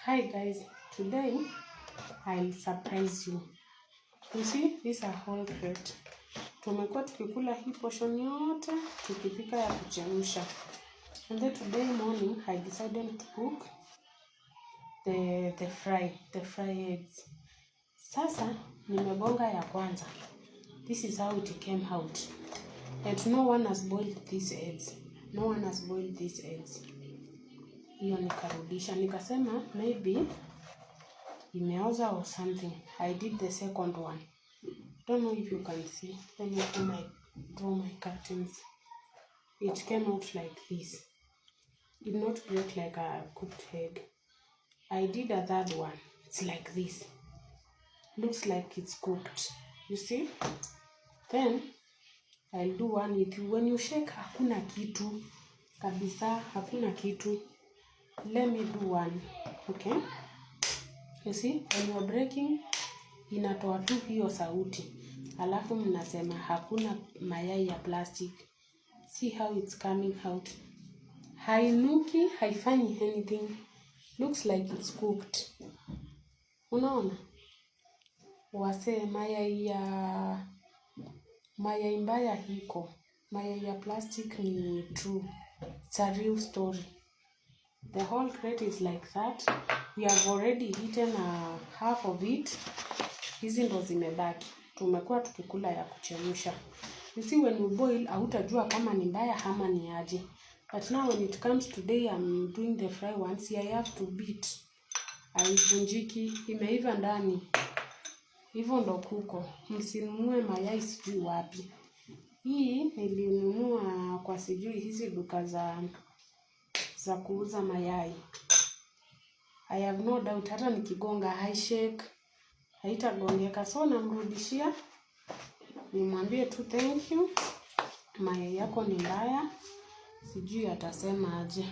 Hi guys, today I'll surprise you. You see, these are whole crate. Tumekuwa tukikula hii portion yote, tukipika ya kuchemsha. And then today morning I decided to cook the fry eggs. Sasa nimebonga ya kwanza. This is how it came out. And no one has boiled these eggs. Hiyo nikarudisha, nikasema maybe imeoza or something. I did the second one. Don't know if you can see. Let me draw my curtains. It came out like this. Did not break like a cooked egg. I did a third one. It's like this. Looks like it's cooked. You see? Then I'll do one with you. When you shake, hakuna kitu. Kabisa, hakuna kitu. Let me do one. Okay? You see? When you're breaking, inatoa tu hiyo sauti. Alafu mnasema hakuna mayai ya plastic. See how it's coming out. Hainuki, haifanyi anything. Looks like it's cooked. Unaona? Wase mayai mbaya hiko. Mayai ya plastic ni true. It's a real story. The whole crate is like that. We have already eaten half of it. Hizi ndo zimebaki. Tumekuwa tukikula ya kuchemsha. You see, when you boil, hautajua kama ni mbaya ama ni aje. But now when it comes today, I'm doing the fry ones. I have to beat. Haivunjiki, imeiva ndani. Hivyo ndo kuko. Msinunue mayai sijui wapi. Hii nilinunua kwa sijui hizi duka za kuuza mayai. I have no doubt hata nikigonga haishake, haitagongeka. So namrudishia, nimwambie tu thank you. Mayai yako ni mbaya, sijui atasema aje.